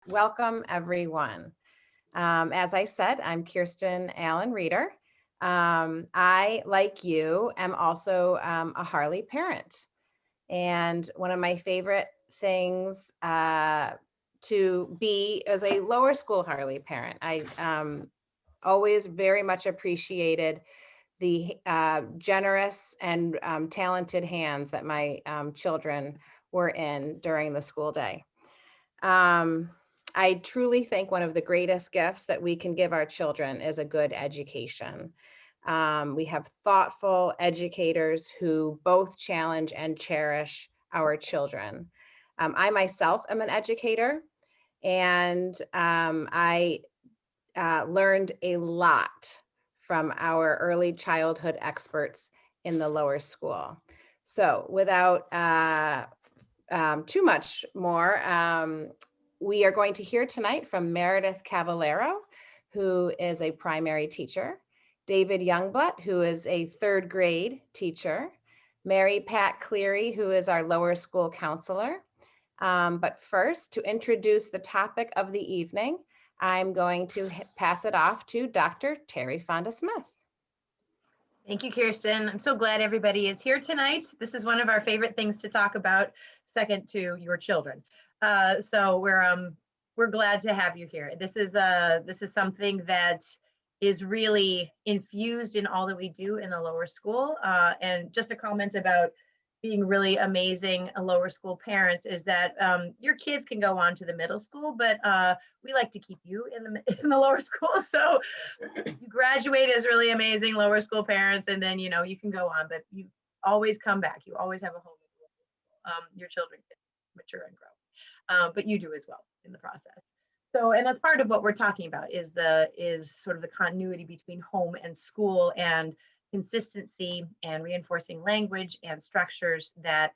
Welcome, everyone. As I said, I'm Kirsten Allen Reeder. I, like you, am also a Harley parent. And one of my favorite things to be as a lower school Harley parent, I always very much appreciated the generous and talented hands that my children were in during the school day. I truly think one of the greatest gifts that we can give our children is a good education. We have thoughtful educators who both challenge and cherish our children. I myself am an educator, and I learned a lot from our early childhood experts in the lower school. So without too much more, we are going to hear tonight from Meredith Cavallero, who is a primary teacher, David Youngblood, who is a third grade teacher, Mary Pat Cleary, who is our lower school counselor. But first, to introduce the topic of the evening, I'm going to pass it off to Dr. Terry Fonda Smith. Thank you, Kirsten. I'm so glad everybody is here tonight. This is one of our favorite things to talk about, second to your children. So we're glad to have you here. This is something that is really infused in all that we do in the lower school. And just a comment about being really amazing lower school parents is that your kids can go on to the middle school, but we like to keep you in the lower school. So you graduate as really amazing lower school parents, and then you can go on, but you always come back. You always have a home. Your children can mature and grow, but you do as well in the process. So, and that's part of what we're talking about is sort of the continuity between home and school, and consistency and reinforcing language and structures that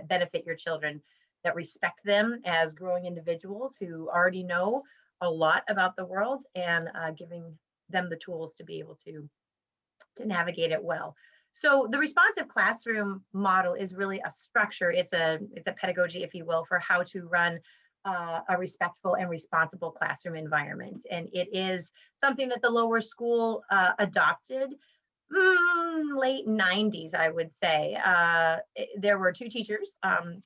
benefit your children, that respect them as growing individuals who already know a lot about the world, and giving them the tools to be able to navigate it well. So the responsive classroom model is really a structure. It's a pedagogy, if you will, for how to run a respectful and responsible classroom environment. And it is something that the lower school adopted late 90s, I would say. There were two teachers,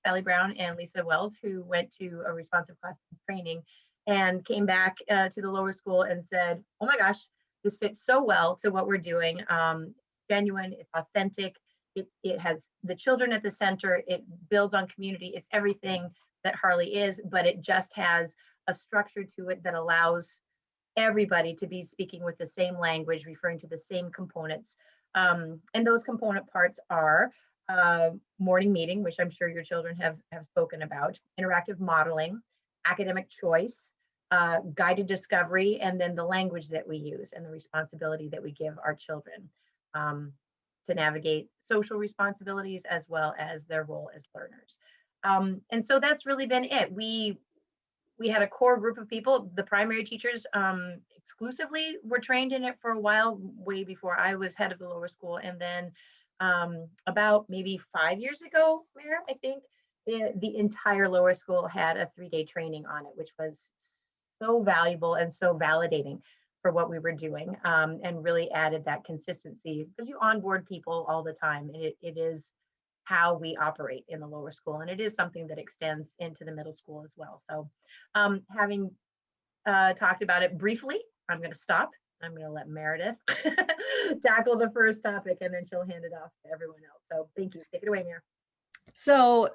Sally Brown and Lisa Wells, who went to a responsive classroom training and came back to the lower school and said, oh my gosh, this fits so well to what we're doing. It's genuine, it's authentic, it has the children at the center, it builds on community, it's everything that Harley is, but it just has a structure to it that allows everybody to be speaking with the same language, referring to the same components. And those component parts are morning meeting, which I'm sure your children have spoken about, interactive modeling, academic choice, guided discovery, and then the language that we use and the responsibility that we give our children to navigate social responsibilities as well as their role as learners. And so that's really been it. We had a core group of people. The primary teachers exclusively were trained in it for a while, way before I was head of the lower school. And then about maybe 5 years ago, Mayor, I think, the entire lower school had a 3-day training on it, which was so valuable and so validating for what we were doing, and really added that consistency, because you onboard people all the time. And it is how we operate in the lower school, and it is something that extends into the middle school as well. So having talked about it briefly, I'm going to stop. I'm going to let Meredith tackle the first topic, and then she'll hand it off to everyone else. So thank you. Take it away, Mayor. So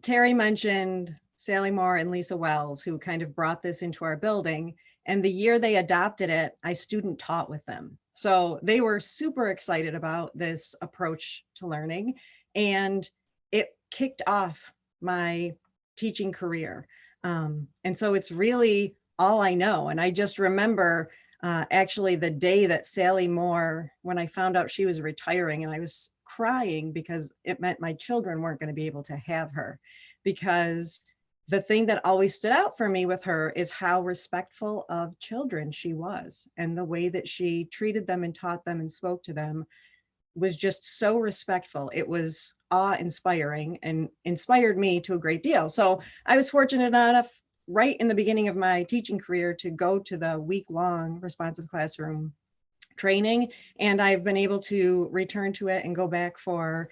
Terry mentioned Sally Moore and Lisa Wells, who kind of brought this into our building. And the year they adopted it, I student taught with them. So they were super excited about this approach to learning. And it kicked off my teaching career. And so it's really all I know. And I just remember actually the day that Sally Moore, when I found out she was retiring, and I was crying because it meant my children weren't going to be able to have her, because the thing that always stood out for me with her is how respectful of children she was, and the way that she treated them and taught them and spoke to them was just so respectful. It was awe-inspiring and inspired me to a great deal. So I was fortunate enough right in the beginning of my teaching career to go to the week-long responsive classroom training, and I've been able to return to it and go back for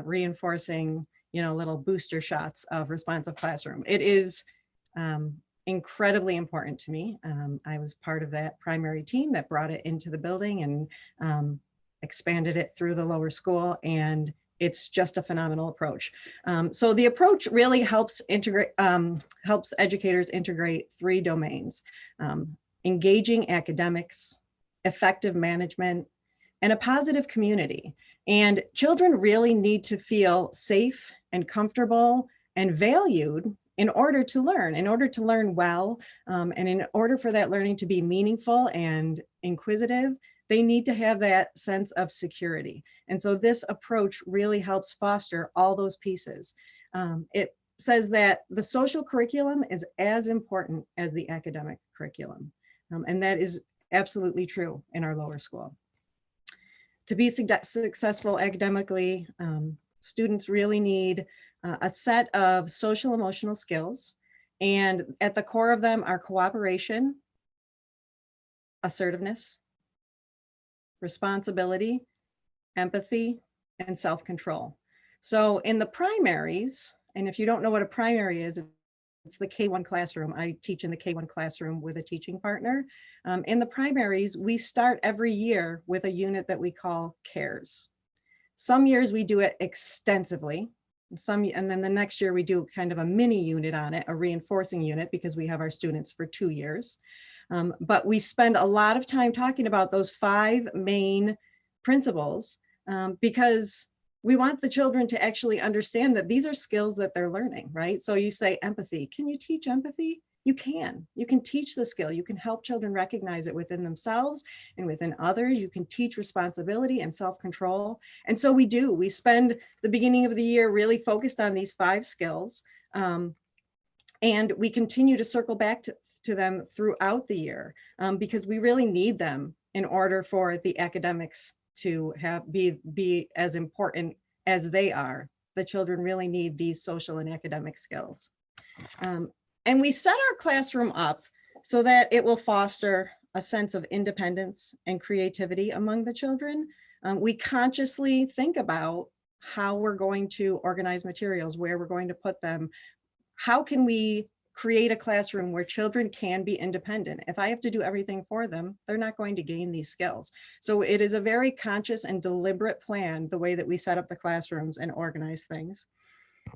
reinforcing, little booster shots of responsive classroom. It is incredibly important to me. I was part of that primary team that brought it into the building and expanded it through the lower school, and it's just a phenomenal approach. So the approach really helps educators integrate 3 domains: engaging academics, effective management, and a positive community. And children really need to feel safe and comfortable and valued in order to learn well, and in order for that learning to be meaningful and inquisitive, they need to have that sense of security. And so this approach really helps foster all those pieces. It says that the social curriculum is as important as the academic curriculum. And that is absolutely true in our lower school. To be successful academically, students really need a set of social emotional skills, and at the core of them are cooperation, assertiveness, responsibility, empathy, and self-control. So in the primaries, and if you don't know what a primary is, it's the K-1 classroom. I teach in the K-1 classroom with a teaching partner. In the primaries, we start every year with a unit that we call CARES. Some years we do it extensively, and then the next year we do kind of a mini unit on it, a reinforcing unit, because we have our students for 2 years. But we spend a lot of time talking about those 5 main principles, because we want the children to actually understand that these are skills that they're learning, right? So you say empathy. Can you teach empathy? You can. You can teach the skill. You can help children recognize it within themselves and within others. You can teach responsibility and self-control. And so we do. We spend the beginning of the year really focused on these 5 skills. And we continue to circle back to them throughout the year, because we really need them in order for the academics to be as important as they are. The children really need these social and academic skills. And we set our classroom up so that it will foster a sense of independence and creativity among the children. We consciously think about how we're going to organize materials, where we're going to put them. How can we create a classroom where children can be independent? If I have to do everything for them, they're not going to gain these skills. So it is a very conscious and deliberate plan, the way that we set up the classrooms and organize things.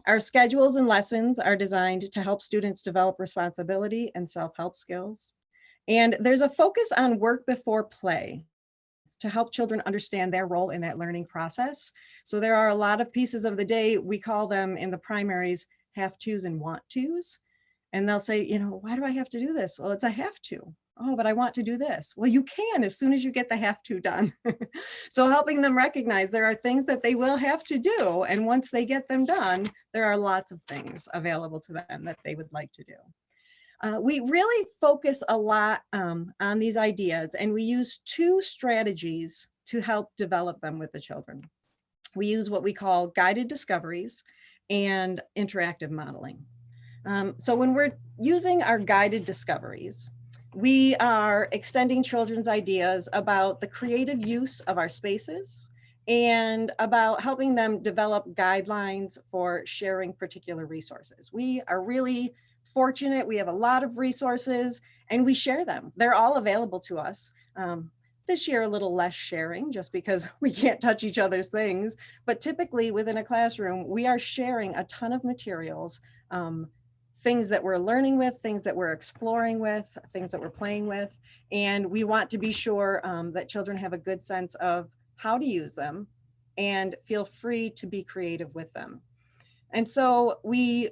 Our schedules and lessons are designed to help students develop responsibility and self-help skills. And there's a focus on work before play to help children understand their role in that learning process. So there are a lot of pieces of the day, we call them in the primaries have tos and want tos. And they'll say, why do I have to do this? Well, it's a have to. Oh, but I want to do this. Well, you can as soon as you get the have to done. So helping them recognize there are things that they will have to do. And once they get them done, there are lots of things available to them that they would like to do. We really focus a lot on these ideas, and we use 2 strategies to help develop them with the children. We use what we call guided discoveries and interactive modeling. So when we're using our guided discoveries, we are extending children's ideas about the creative use of our spaces and about helping them develop guidelines for sharing particular resources. We are really fortunate. We have a lot of resources and we share them. They're all available to us. This year, a little less sharing just because we can't touch each other's things. But typically within a classroom, we are sharing a ton of materials, things that we're learning with, things that we're exploring with, things that we're playing with. And we want to be sure that children have a good sense of how to use them and feel free to be creative with them. And so we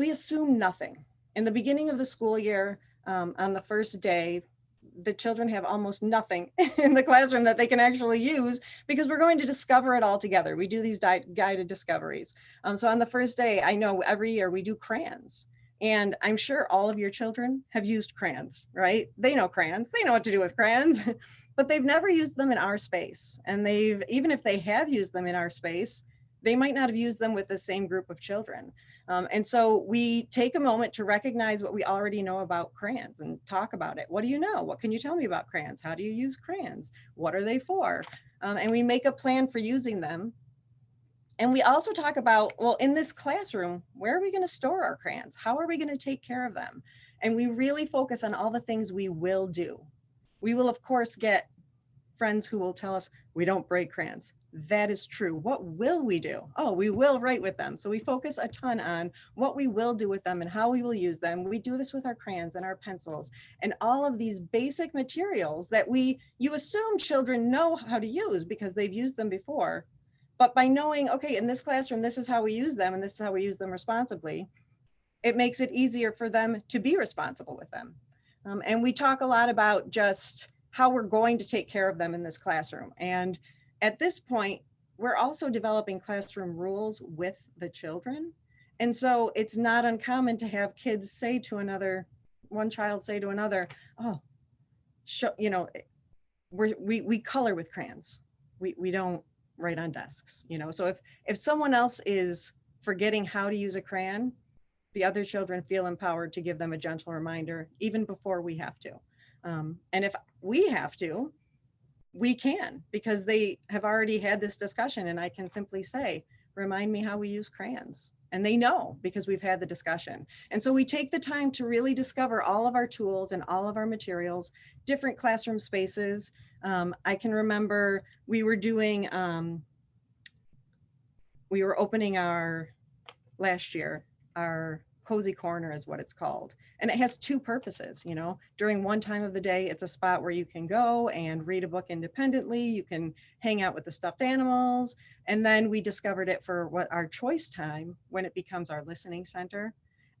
assume nothing. In the beginning of the school year, on the first day, the children have almost nothing in the classroom that they can actually use because we're going to discover it all together. We do these guided discoveries. So on the first day, I know every year we do crayons. And I'm sure all of your children have used crayons, right? They know crayons, they know what to do with crayons, but they've never used them in our space. And even if they have used them in our space, they might not have used them with the same group of children. And so we take a moment to recognize what we already know about crayons and talk about it. What do you know? What can you tell me about crayons? How do you use crayons? What are they for? And we make a plan for using them. And we also talk about, well, in this classroom, where are we going to store our crayons? How are we going to take care of them? And we really focus on all the things we will do. We will, of course, get friends who will tell us we don't break crayons. That is true. What will we do? Oh, we will write with them. So we focus a ton on what we will do with them and how we will use them. We do this with our crayons and our pencils and all of these basic materials that you assume children know how to use because they've used them before. But by knowing, okay, in this classroom, this is how we use them and this is how we use them responsibly, it makes it easier for them to be responsible with them. And we talk a lot about just how we're going to take care of them in this classroom. And at this point, we're also developing classroom rules with the children. And so it's not uncommon to have kids say to one child say to another, oh, we color with crayons. We don't write on desks, So if someone else is forgetting how to use a crayon, the other children feel empowered to give them a gentle reminder even before we have to. And if we have to, we can, because they have already had this discussion and I can simply say, remind me how we use crayons. And they know because we've had the discussion. And so we take the time to really discover all of our tools and all of our materials, different classroom spaces. I can remember we were opening last year, our Cozy Corner is what it's called. And it has two purposes, during one time of the day, it's a spot where you can go and read a book independently. You can hang out with the stuffed animals. And then we discovered it for our choice time when it becomes our listening center.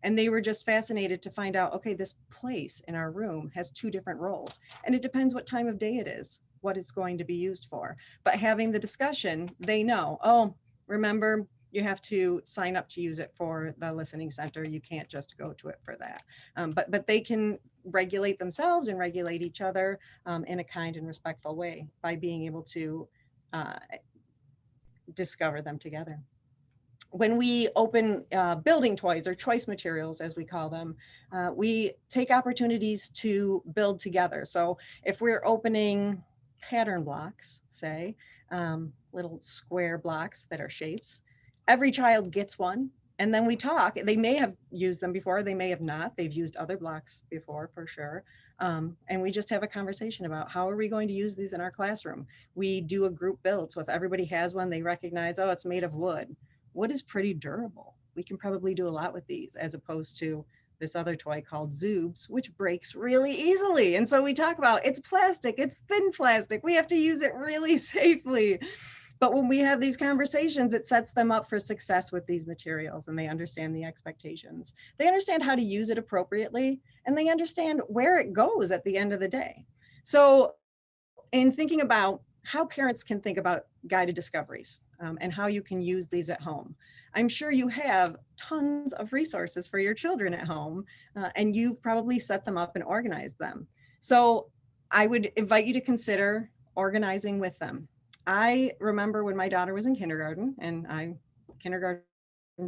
And they were just fascinated to find out, okay, this place in our room has two different roles. And it depends what time of day it is, what it's going to be used for. But having the discussion, they know, oh, remember, you have to sign up to use it for the listening center. You can't just go to it for that. But they can regulate themselves and regulate each other in a kind and respectful way by being able to discover them together. When we open building toys or choice materials, as we call them, we take opportunities to build together. So if we're opening pattern blocks, say, little square blocks that are shapes, every child gets one, and then we talk. They may have used them before, they may have not. They've used other blocks before, for sure. And we just have a conversation about how are we going to use these in our classroom. We do a group build. So if everybody has one, they recognize, oh, it's made of wood. Wood is pretty durable. We can probably do a lot with these, as opposed to this other toy called Zoobs, which breaks really easily. And so we talk about it's plastic, it's thin plastic. We have to use it really safely. But when we have these conversations, it sets them up for success with these materials, and they understand the expectations. They understand how to use it appropriately, and they understand where it goes at the end of the day. So in thinking about how parents can think about guided discoveries and how you can use these at home, I'm sure you have tons of resources for your children at home, and you've probably set them up and organized them. So I would invite you to consider organizing with them. I remember when my daughter was in kindergarten, and I'm a kindergarten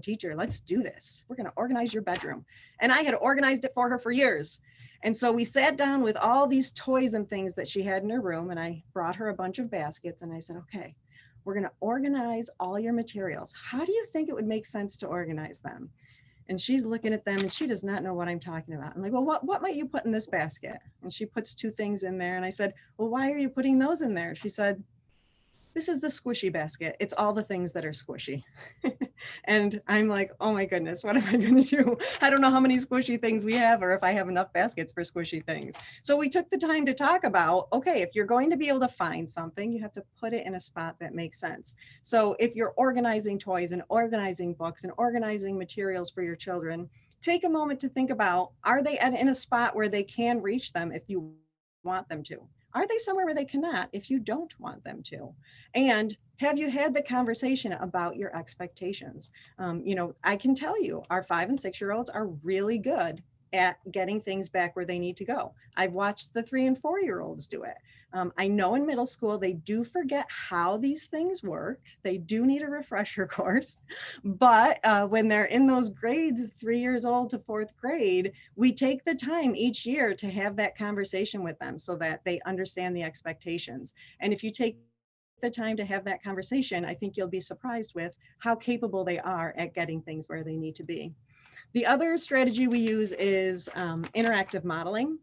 teacher, let's do this. We're going to organize your bedroom. And I had organized it for her for years. And so we sat down with all these toys and things that she had in her room, and I brought her a bunch of baskets, and I said, okay, we're going to organize all your materials. How do you think it would make sense to organize them? And she's looking at them and she does not know what I'm talking about. I'm like, well, what might you put in this basket? And she puts two things in there. And I said, well, why are you putting those in there? She said, this is the squishy basket. It's all the things that are squishy. And I'm like, oh my goodness, what am I going to do? I don't know how many squishy things we have, or if I have enough baskets for squishy things. So we took the time to talk about, okay, if you're going to be able to find something, you have to put it in a spot that makes sense. So if you're organizing toys and organizing books and organizing materials for your children, take a moment to think about, are they in a spot where they can reach them if you want them to? Are they somewhere where they cannot if you don't want them to? And have you had the conversation about your expectations? I can tell you our 5 and 6-year-olds are really good at getting things back where they need to go. I've watched the 3 and 4-year-olds do it. I know in middle school, they do forget how these things work. They do need a refresher course. But when they're in those grades, 3 years old to 4th grade, we take the time each year to have that conversation with them so that they understand the expectations. And if you take the time to have that conversation, I think you'll be surprised with how capable they are at getting things where they need to be. The other strategy we use is interactive modeling.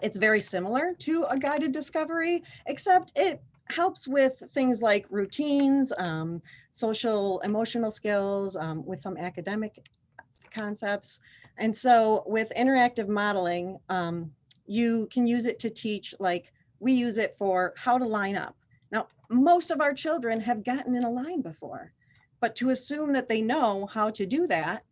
It's very similar to a guided discovery, except it helps with things like routines, social, emotional skills, with some academic concepts. And so with interactive modeling, you can use it to teach, like we use it for how to line up. Now, most of our children have gotten in a line before, but to assume that they know how to do that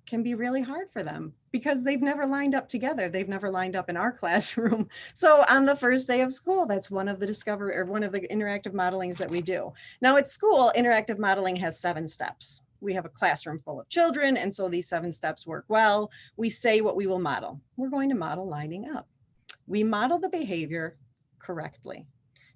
can be really hard for them because they've never lined up together. They've never lined up in our classroom. So on the first day of school, that's one of the discovery or one of the interactive modelings that we do. Now at school, interactive modeling has 7 steps. We have a classroom full of children, and so these 7 steps work well. We say what we will model. We're going to model lining up. We model the behavior correctly.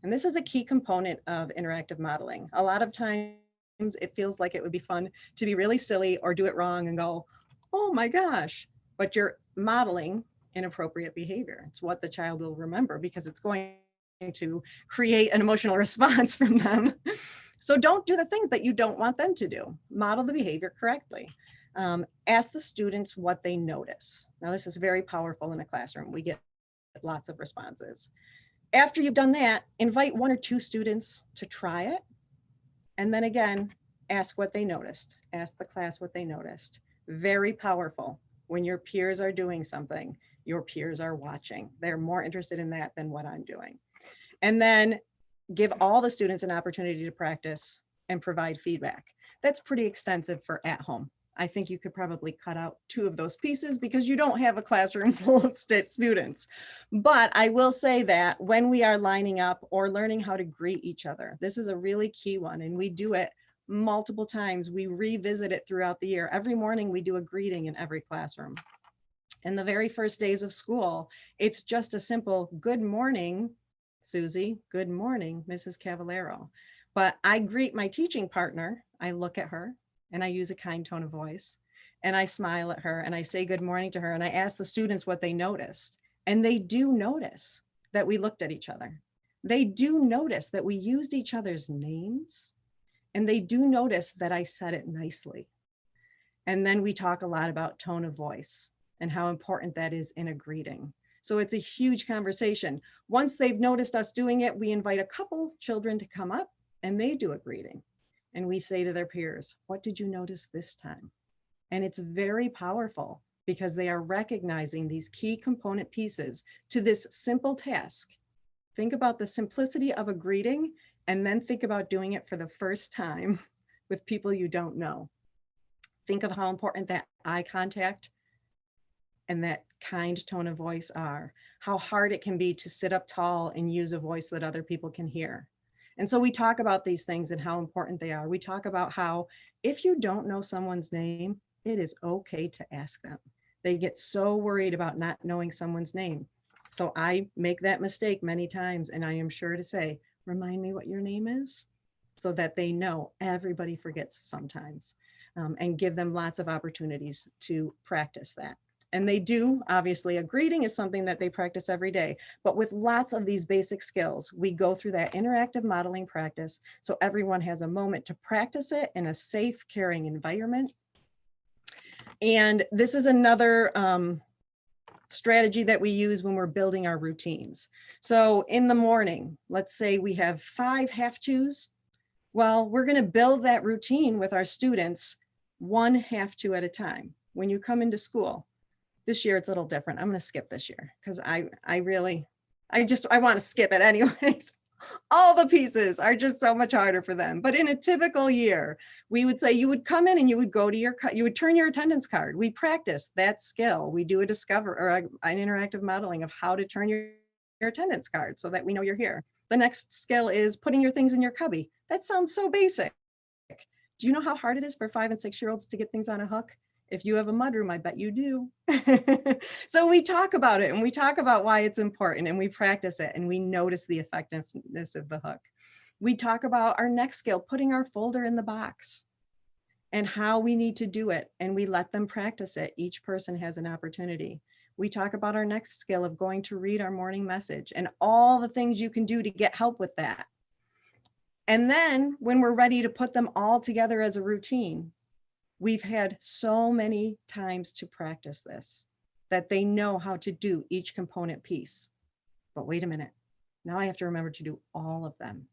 And this is a key component of interactive modeling. A lot of times it feels like it would be fun to be really silly or do it wrong and go, oh my gosh, but you're modeling inappropriate behavior. It's what the child will remember because it's going to create an emotional response from them. So don't do the things that you don't want them to do. Model the behavior correctly. Ask the students what they notice. Now this is very powerful in a classroom. We get lots of responses. After you've done that, invite 1 or 2 students to try it. And then again, ask what they noticed. Ask the class what they noticed. Very powerful. When your peers are doing something, your peers are watching. They're more interested in that than what I'm doing. And then give all the students an opportunity to practice and provide feedback. That's pretty extensive for at home. I think you could probably cut out 2 of those pieces because you don't have a classroom full of students. But I will say that when we are lining up or learning how to greet each other, this is a really key one, and we do it multiple times. We revisit it throughout the year. Every morning we do a greeting in every classroom. In the very first days of school, it's just a simple good morning, Susie, good morning, Mrs. Cavallero. But I greet my teaching partner, I look at her and I use a kind tone of voice and I smile at her and I say good morning to her and I ask the students what they noticed. And they do notice that we looked at each other. They do notice that we used each other's names. And they do notice that I said it nicely. And then we talk a lot about tone of voice and how important that is in a greeting. So it's a huge conversation. Once they've noticed us doing it, we invite a couple children to come up and they do a greeting. And we say to their peers, what did you notice this time? And it's very powerful because they are recognizing these key component pieces to this simple task. Think about the simplicity of a greeting and then think about doing it for the first time with people you don't know. Think of how important that eye contact and that kind tone of voice are, how hard it can be to sit up tall and use a voice that other people can hear. And so we talk about these things and how important they are. We talk about how if you don't know someone's name, it is okay to ask them. They get so worried about not knowing someone's name. So I make that mistake many times, and I am sure to say, remind me what your name is, so that they know. Everybody forgets sometimes, and give them lots of opportunities to practice that. And they do, obviously, a greeting is something that they practice every day, but with lots of these basic skills, we go through that interactive modeling practice so everyone has a moment to practice it in a safe, caring environment. And this is another strategy that we use when we're building our routines. So in the morning, let's say we have 5 have-tos. Well, we're going to build that routine with our students 1 have-to at a time. When you come into school, this year it's a little different. I'm going to skip this year because I want to skip it anyways. All the pieces are just so much harder for them. But in a typical year, we would say you would come in and you would go to you would turn your attendance card. We practice that skill. We do a an interactive modeling of how to turn your attendance card so that we know you're here. The next skill is putting your things in your cubby. That sounds so basic. Do you know how hard it is for 5 and 6-year-olds to get things on a hook? If you have a mudroom, I bet you do. So we talk about it and we talk about why it's important and we practice it and we notice the effectiveness of the hook. We talk about our next skill, putting our folder in the box and how we need to do it. And we let them practice it. Each person has an opportunity. We talk about our next skill of going to read our morning message and all the things you can do to get help with that. And then when we're ready to put them all together as a routine, we've had so many times to practice this that they know how to do each component piece. But wait a minute, now I have to remember to do all of them.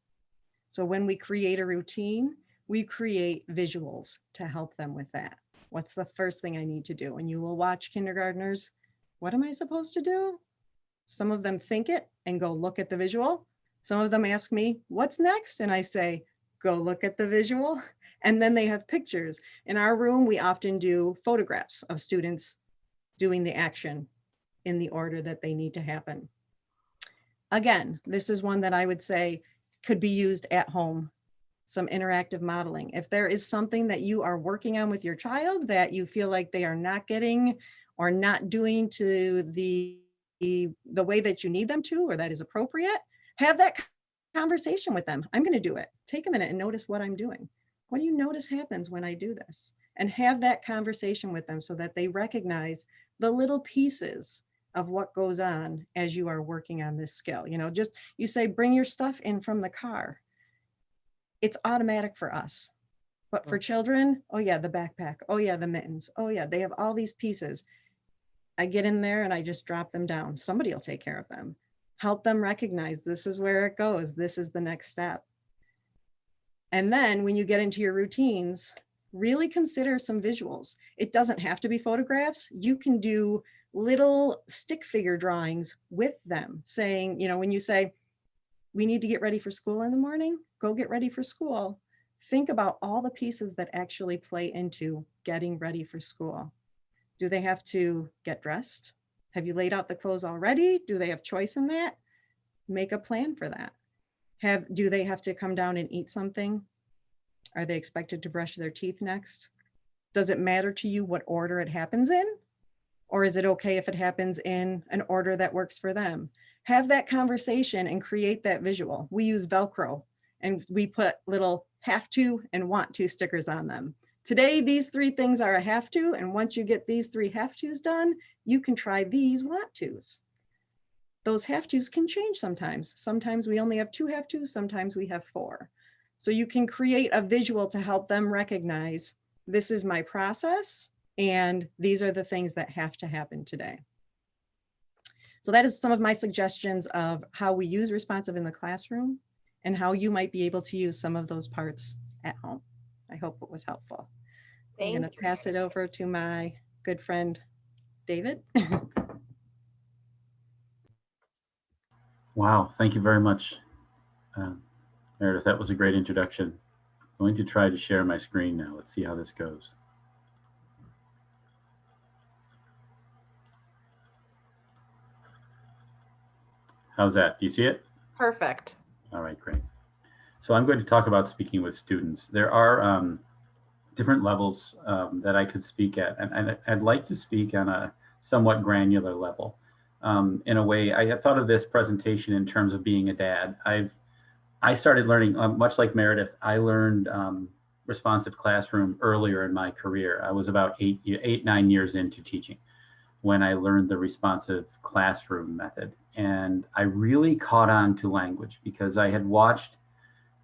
So when we create a routine, we create visuals to help them with that. What's the first thing I need to do? And you will watch kindergartners. What am I supposed to do? Some of them think it and go look at the visual. Some of them ask me, what's next? And I say, go look at the visual. And then they have pictures. In our room, we often do photographs of students doing the action in the order that they need to happen. Again, this is one that I would say could be used at home, some interactive modeling. If there is something that you are working on with your child that you feel like they are not getting or not doing to the way that you need them to, or that is appropriate, have that conversation with them. I'm going to do it. Take a minute and notice what I'm doing. What do you notice happens when I do this? And have that conversation with them so that they recognize the little pieces of what goes on as you are working on this skill. You know, just you say, bring your stuff in from the car. It's automatic for us. But for children, oh yeah, the backpack. Oh yeah, the mittens. Oh yeah, they have all these pieces. I get in there and I just drop them down. Somebody will take care of them. Help them recognize this is where it goes. This is the next step. And then when you get into your routines, really consider some visuals. It doesn't have to be photographs. You can do little stick figure drawings with them saying, you know, when you say, we need to get ready for school in the morning, go get ready for school. Think about all the pieces that actually play into getting ready for school. Do they have to get dressed? Have you laid out the clothes already? Do they have choice in that? Make a plan for that. Do they have to come down and eat something? Are they expected to brush their teeth next? Does it matter to you what order it happens in? Or is it okay if it happens in an order that works for them? Have that conversation and create that visual. We use Velcro and we put little have to and want to stickers on them. Today, these 3 things are a have to. And once you get these 3 have tos done, you can try these want tos. Those have tos can change sometimes. Sometimes we only have 2 have tos, sometimes we have 4. So you can create a visual to help them recognize this is my process and these are the things that have to happen today. So that is some of my suggestions of how we use responsive in the classroom and how you might be able to use some of those parts at home. I hope it was helpful. I'm going to pass it over to my good friend, David. Wow, thank you very much, Meredith. That was a great introduction. I'm going to try to share my screen now. Let's see how this goes. How's that? Do you see it? Perfect. All right, great. So I'm going to talk about speaking with students. There are different levels that I could speak at, and I'd like to speak on a somewhat granular level. In a way, I have thought of this presentation in terms of being a dad. I started learning, much like Meredith, I learned responsive classroom earlier in my career. I was about 9 years into teaching when I learned the responsive classroom method. And I really caught on to language because I had watched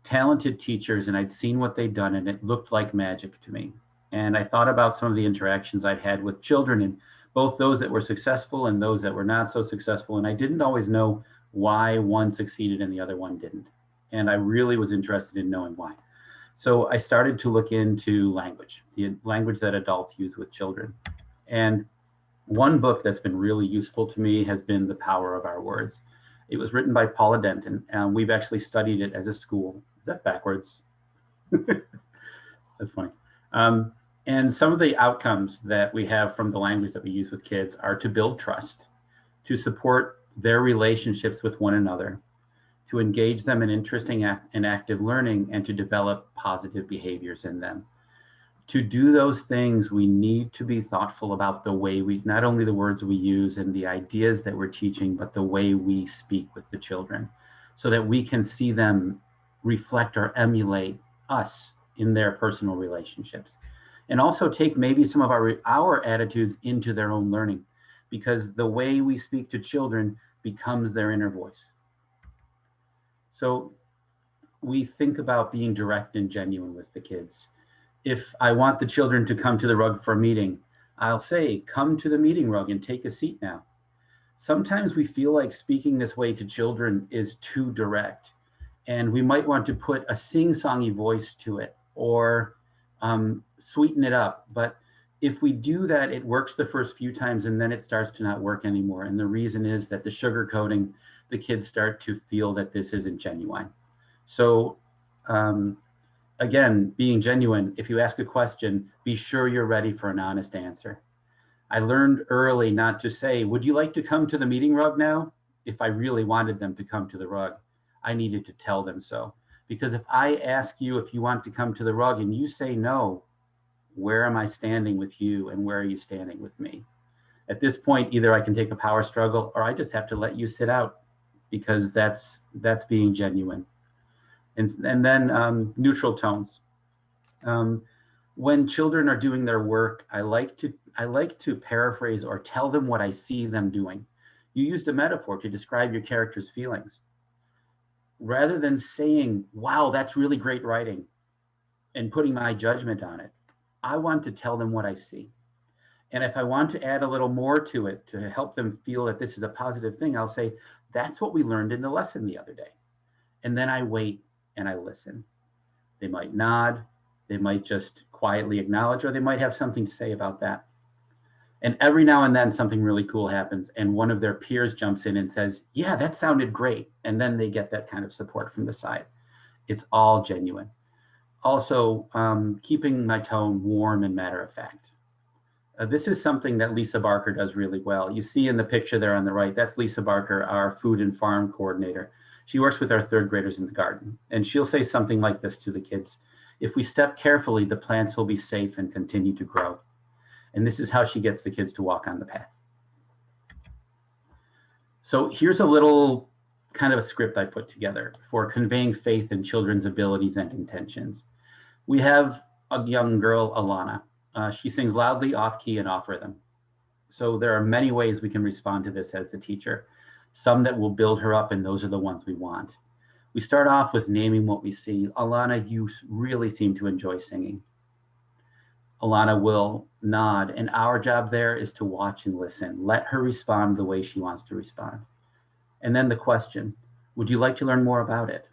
talented teachers and I'd seen what they'd done and it looked like magic to me. And I thought about some of the interactions I'd had with children, and both those that were successful and those that were not so successful. And I didn't always know why one succeeded and the other one didn't. And I really was interested in knowing why. So I started to look into language, the language that adults use with children. And one book that's been really useful to me has been The Power of Our Words. It was written by Paula Denton, and we've actually studied it as a school. Is that backwards? That's funny. And some of the outcomes that we have from the language that we use with kids are to build trust, to support their relationships with one another, to engage them in interesting and active learning, and to develop positive behaviors in them. To do those things, we need to be thoughtful about the way we, not only the words we use and the ideas that we're teaching, but the way we speak with the children, so that we can see them reflect or emulate us in their personal relationships. And also take maybe some of our attitudes into their own learning, because the way we speak to children becomes their inner voice. So we think about being direct and genuine with the kids. If I want the children to come to the rug for a meeting, I'll say, come to the meeting rug and take a seat now. Sometimes we feel like speaking this way to children is too direct, and we might want to put a sing-songy voice to it or sweeten it up. But if we do that, it works the first few times and then it starts to not work anymore. And the reason is that the sugarcoating, the kids start to feel that this isn't genuine. So again, being genuine, if you ask a question, be sure you're ready for an honest answer. I learned early not to say, would you like to come to the meeting rug now? If I really wanted them to come to the rug, I needed to tell them so. Because if I ask you if you want to come to the rug and you say no, where am I standing with you and where are you standing with me? At this point, either I can take a power struggle or I just have to let you sit out, because that's being genuine. And then neutral tones. When children are doing their work, I like to paraphrase or tell them what I see them doing. You used a metaphor to describe your character's feelings. Rather than saying, wow, that's really great writing, and putting my judgment on it, I want to tell them what I see. And if I want to add a little more to it to help them feel that this is a positive thing, I'll say, that's what we learned in the lesson the other day. And then I wait and I listen. They might nod, they might just quietly acknowledge, or they might have something to say about that. And every now and then something really cool happens and one of their peers jumps in and says, yeah, that sounded great. And then they get that kind of support from the side. It's all genuine. Also, keeping my tone warm and matter of fact. This is something that Lisa Barker does really well. You see in the picture there on the right, that's Lisa Barker, our food and farm coordinator. She works with our third graders in the garden, and she'll say something like this to the kids. If we step carefully, the plants will be safe and continue to grow. And this is how she gets the kids to walk on the path. So here's a little kind of a script I put together for conveying faith in children's abilities and intentions. We have a young girl, Alana. She sings loudly, off key, and off rhythm. So there are many ways we can respond to this as the teacher. Some that will build her up, and those are the ones we want. We start off with naming what we see. Alana, you really seem to enjoy singing. Alana will nod, and our job there is to watch and listen. Let her respond the way she wants to respond. And then the question, would you like to learn more about it?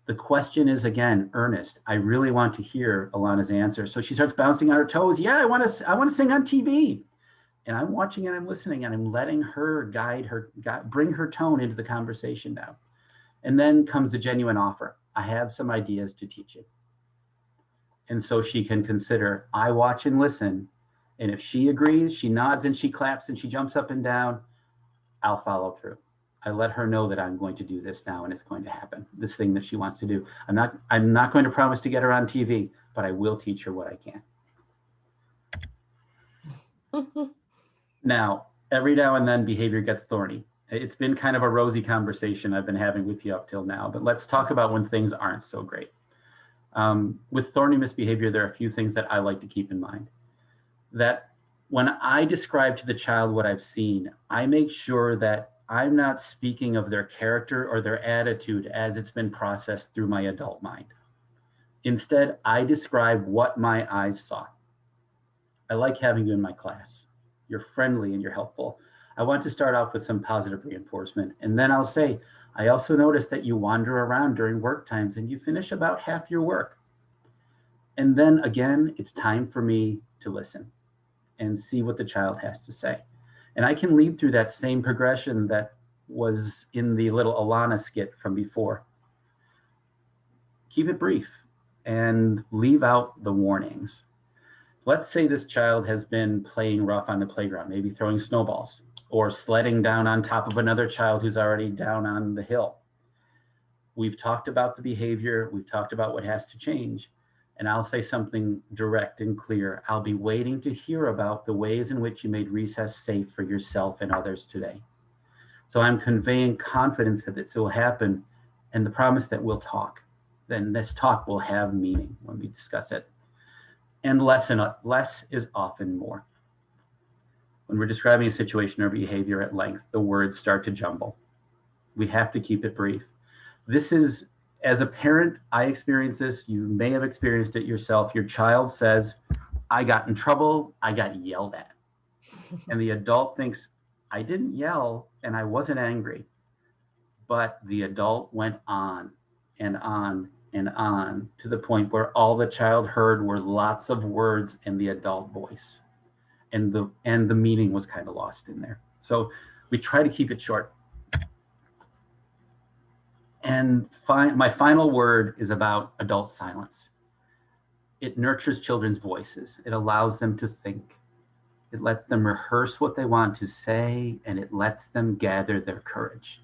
The question is, again, earnest. I really want to hear Alana's answer. So she starts bouncing on her toes. Yeah, I want to sing on TV. And I'm watching and I'm listening and I'm letting her bring her tone into the conversation now. And then comes the genuine offer. I have some ideas to teach you. And so she can consider, I watch and listen. And if she agrees, she nods and she claps and she jumps up and down, I'll follow through. I let her know that I'm going to do this now and it's going to happen, this thing that she wants to do. I'm not going to promise to get her on TV, but I will teach her what I can. Now, every now and then behavior gets thorny. It's been kind of a rosy conversation I've been having with you up till now, but let's talk about when things aren't so great. With thorny misbehavior, there are a few things that I like to keep in mind. That when I describe to the child what I've seen, I make sure that I'm not speaking of their character or their attitude as it's been processed through my adult mind. Instead, I describe what my eyes saw. I like having you in my class. You're friendly and you're helpful. I want to start off with some positive reinforcement. And then I'll say, I also noticed that you wander around during work times and you finish about half your work. And then again, it's time for me to listen and see what the child has to say. And I can lead through that same progression that was in the little Alana skit from before. Keep it brief and leave out the warnings. Let's say this child has been playing rough on the playground, maybe throwing snowballs or sledding down on top of another child who's already down on the hill. We've talked about the behavior. We've talked about what has to change. and I'll say something direct and clear. I'll be waiting to hear about the ways in which you made recess safe for yourself and others today. So I'm conveying confidence that this will happen and the promise that we'll talk. Then this talk will have meaning when we discuss it. And less is often more. When we're describing a situation or behavior at length, the words start to jumble. We have to keep it brief. This is, as a parent, I experienced this. You may have experienced it yourself. Your child says, I got in trouble, I got yelled at. And the adult thinks, I didn't yell and I wasn't angry. But the adult went on and on and on to the point where all the child heard were lots of words in the adult voice. And the meaning was kind of lost in there. So we try to keep it short. And my final word is about adult silence. It nurtures children's voices. It allows them to think. It lets them rehearse what they want to say, and it lets them gather their courage.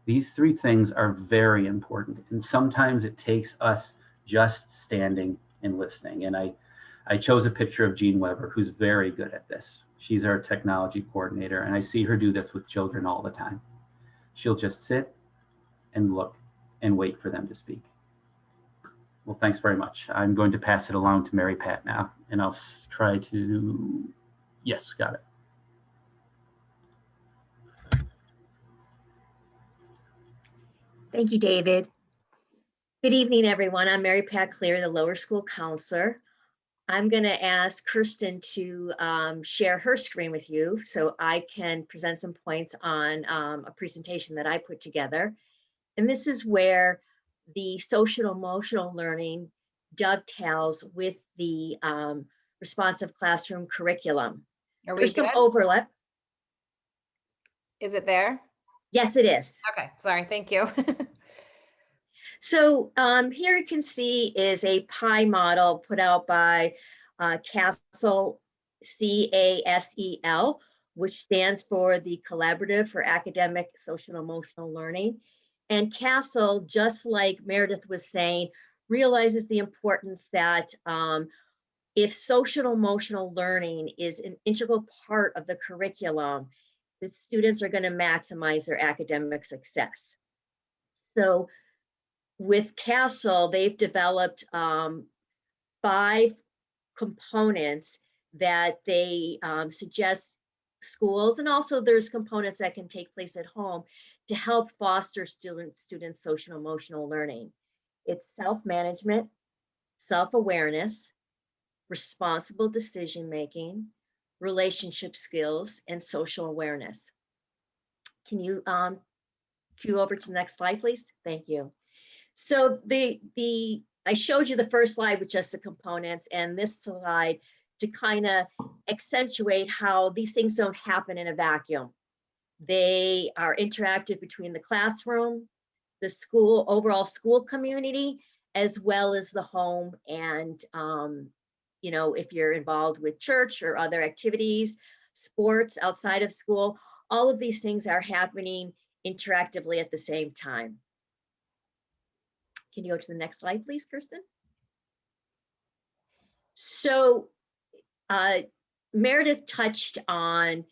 These three things are very important. And sometimes it takes us just standing and listening. And I chose a picture of Jean Weber, who's very good at this. She's our technology coordinator, and I see her do this with children all the time. She'll just sit and look and wait for them to speak. Well, thanks very much. I'm going to pass it along to Mary Pat now, and I'll try to, yes, got it. Thank you, David. Good evening, everyone. I'm Mary Pat Clear, the lower school counselor. I'm going to ask Kirsten to share her screen with you so I can present some points on a presentation that I put together. And this is where the social emotional learning dovetails with the responsive classroom curriculum. Are we There's some good? overlap. Is it there? Yes, it is. Okay, sorry, thank you. So here you can see is a pie model put out by CASEL, C-A-S-E-L, which stands for the Collaborative for Academic Social and Emotional Learning. And CASEL, just like Meredith was saying, realizes the importance that if social and emotional learning is an integral part of the curriculum, the students are going to maximize their academic success. So with CASEL, they've developed 5 components that they suggest schools, and also there's components that can take place at home to help foster student social and emotional learning. It's self-management, self-awareness, responsible decision-making, relationship skills, and social awareness. Can you cue over to the next slide, please? Thank you. So I showed you the first slide with just the components, and this slide to kind of accentuate how these things don't happen in a vacuum. They are interactive between the classroom, the school, overall school community, as well as the home, and you know, if you're involved with church or other activities, sports outside of school, all of these things are happening interactively at the same time. Can you go to the next slide, please, Kirsten? So Meredith touched on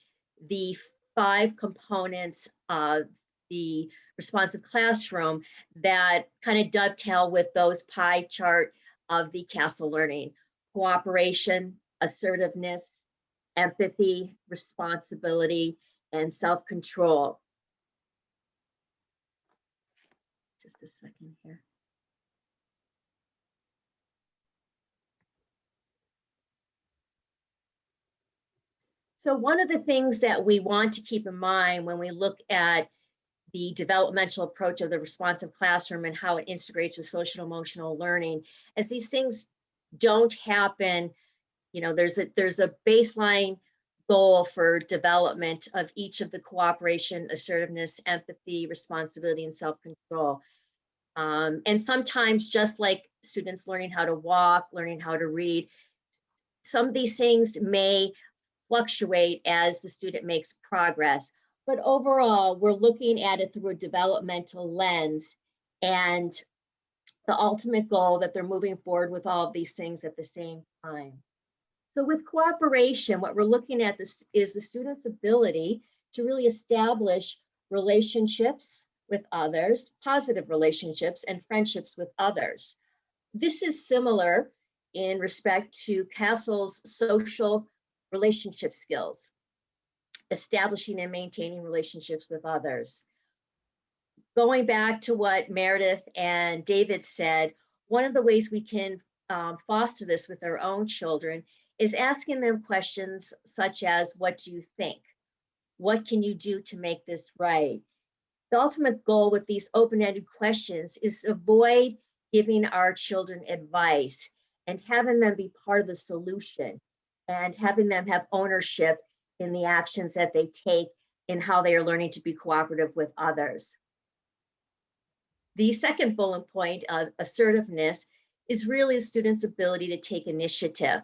the 5 components of the responsive classroom that kind of dovetail with those pie chart of the CASEL learning: cooperation, assertiveness, empathy, responsibility, and self-control. Just a second here. So one of the things that we want to keep in mind when we look at the developmental approach of the responsive classroom and how it integrates with social emotional learning, as these things don't happen, you know, there's a baseline goal for development of each of the cooperation, assertiveness, empathy, responsibility, and self-control. And sometimes, just like students learning how to walk, learning how to read, some of these things may fluctuate as the student makes progress. But overall, we're looking at it through a developmental lens. And the ultimate goal that they're moving forward with all of these things at the same time. So with cooperation, what we're looking at this is the student's ability to really establish relationships with others, positive relationships and friendships with others. This is similar in respect to Castle's social relationship skills, establishing and maintaining relationships with others. Going back to what Meredith and David said, one of the ways we can foster this with our own children is asking them questions such as, what do you think? What can you do to make this right? The ultimate goal with these open-ended questions is to avoid giving our children advice and having them be part of the solution and having them have ownership in the actions that they take and how they are learning to be cooperative with others. The second bullet point of assertiveness is really the student's ability to take initiative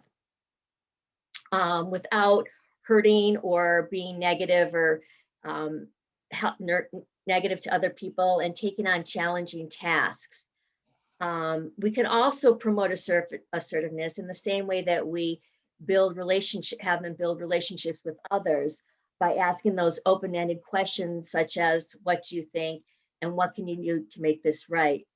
without hurting or being negative or negative to other people, and taking on challenging tasks. We can also promote assertiveness in the same way that we have them build relationships with others by asking those open-ended questions such as, what do you think and what can you do to make this right?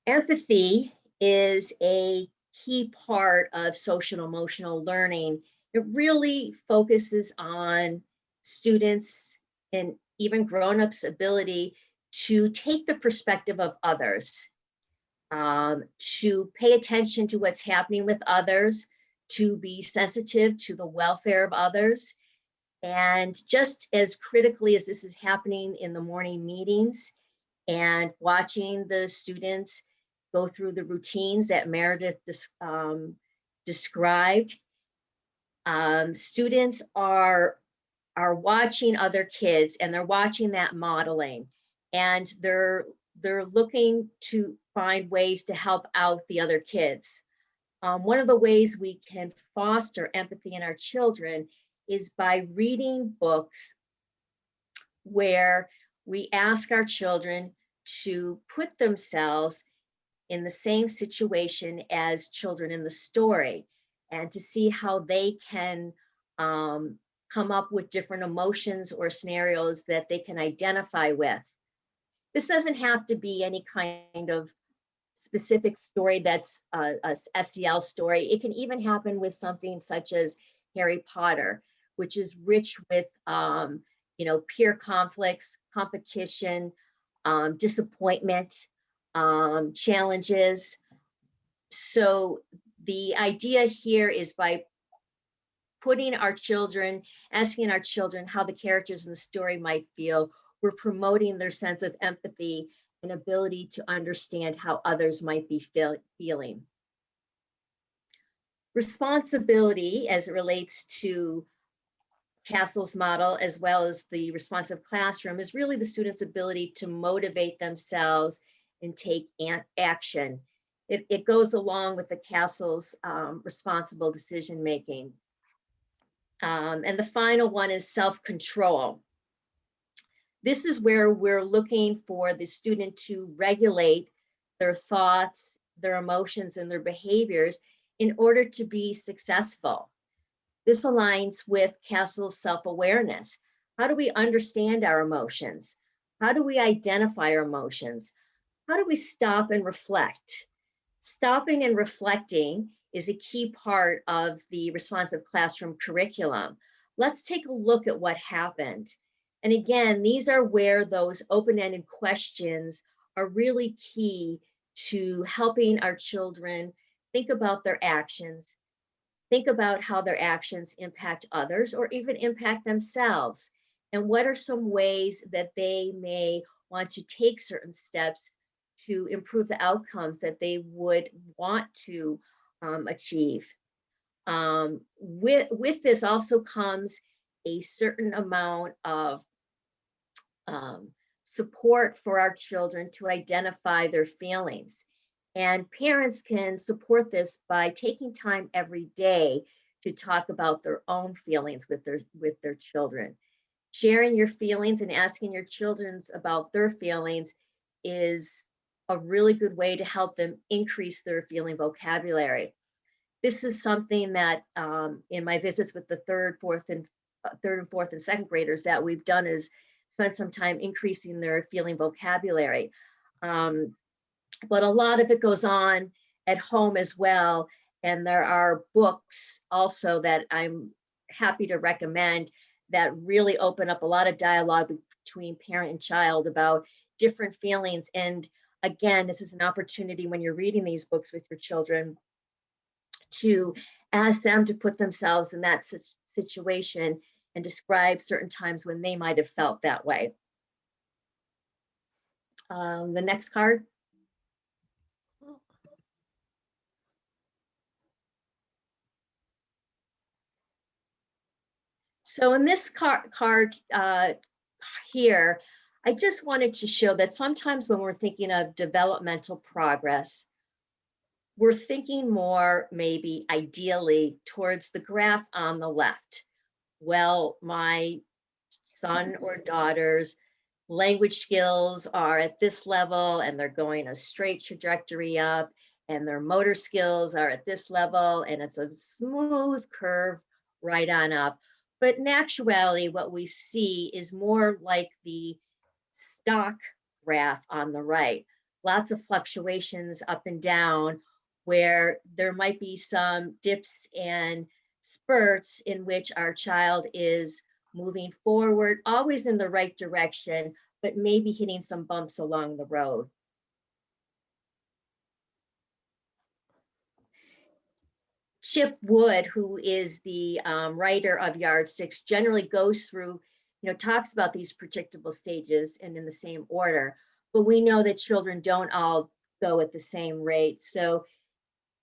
Empathy is a key part of social emotional learning. It really focuses on students and even grown-ups' ability to take the perspective of others, to pay attention to what's happening with others, to be sensitive to the welfare of others. And just as critically as this is happening in the morning meetings and watching the students go through the routines that Meredith described, students are watching other kids and they're watching that modeling, and they're looking to find ways to help out the other kids. One of the ways we can foster empathy in our children is by reading books where we ask our children to put themselves in the same situation as children in the story, and to see how they can come up with different emotions or scenarios that they can identify with. This doesn't have to be any kind of specific story that's a SEL story. It can even happen with something such as Harry Potter, which is rich with peer conflicts, competition, disappointment, challenges. So the idea here is by asking our children how the characters in the story might feel, we're promoting their sense of empathy and ability to understand how others might be feeling. Responsibility, as it relates to Castle's model, as well as the responsive classroom, is really the student's ability to motivate themselves and take action. It goes along with the Castle's responsible decision making. And the final one is self-control. This is where we're looking for the student to regulate their thoughts, their emotions, and their behaviors in order to be successful. This aligns with Castle's self-awareness. How do we understand our emotions? How do we identify our emotions? How do we stop and reflect? Stopping and reflecting is a key part of the responsive classroom curriculum. Let's take a look at what happened. And again, these are where those open-ended questions are really key to helping our children think about their actions, think about how their actions impact others or even impact themselves, and what are some ways that they may want to take certain steps to improve the outcomes that they would want to achieve. With this also comes a certain amount of support for our children to identify their feelings. And parents can support this by taking time every day to talk about their own feelings with their children. Sharing your feelings and asking your children about their feelings is a really good way to help them increase their feeling vocabulary. This is something that in my visits with the third and fourth and second graders that we've done is spent some time increasing their feeling vocabulary. But a lot of it goes on at home as well. And there are books also that I'm happy to recommend that really open up a lot of dialogue between parent and child about different feelings. And again, this is an opportunity when you're reading these books with your children to ask them to put themselves in that situation and describe certain times when they might have felt that way. The next card. So in this card here, I just wanted to show that sometimes when we're thinking of developmental progress, we're thinking more maybe ideally towards the graph on the left. Well, my son or daughter's language skills are at this level and they're going a straight trajectory up, and their motor skills are at this level and it's a smooth curve right on up. But in actuality, what we see is more like the stock graph on the right. Lots of fluctuations up and down, where there might be some dips and spurts in which our child is moving forward, always in the right direction, but maybe hitting some bumps along the road. Chip Wood, who is the writer of Yardsticks, generally goes through, talks about these predictable stages and in the same order, but we know that children don't all go at the same rate. So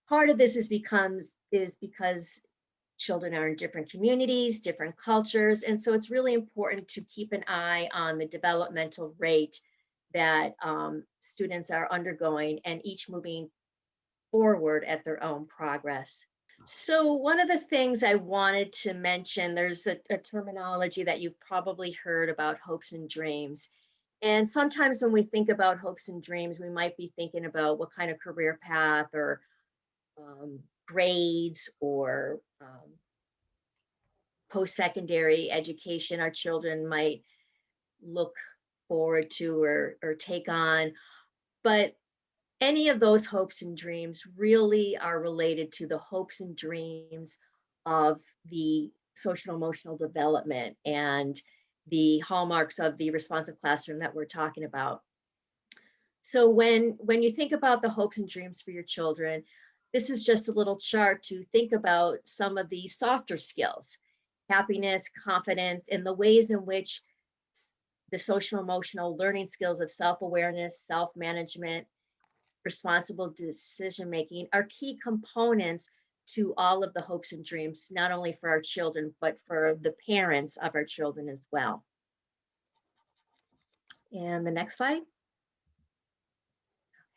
part of this is because children are in different communities, different cultures, and so it's really important to keep an eye on the developmental rate that students are undergoing and each moving forward at their own progress. So one of the things I wanted to mention, there's a terminology that you've probably heard about, hopes and dreams. And sometimes when we think about hopes and dreams, we might be thinking about what kind of career path or grades or post-secondary education our children might look forward to or take on. But any of those hopes and dreams really are related to the hopes and dreams of the social emotional development and the hallmarks of the responsive classroom that we're talking about. So when you think about the hopes and dreams for your children, this is just a little chart to think about some of the softer skills, happiness, confidence, and the ways in which the social emotional learning skills of self-awareness, self-management, responsible decision-making are key components to all of the hopes and dreams, not only for our children, but for the parents of our children as well. And the next slide.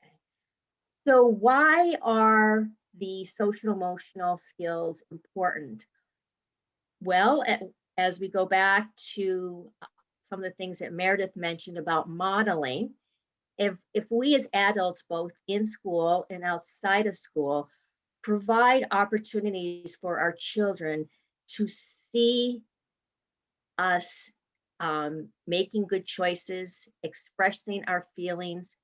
Okay. So why are the social emotional skills important? Well, as we go back to some of the things that Meredith mentioned about modeling, if we as adults, both in school and outside of school, provide opportunities for our children to see us making good choices, expressing our feelings,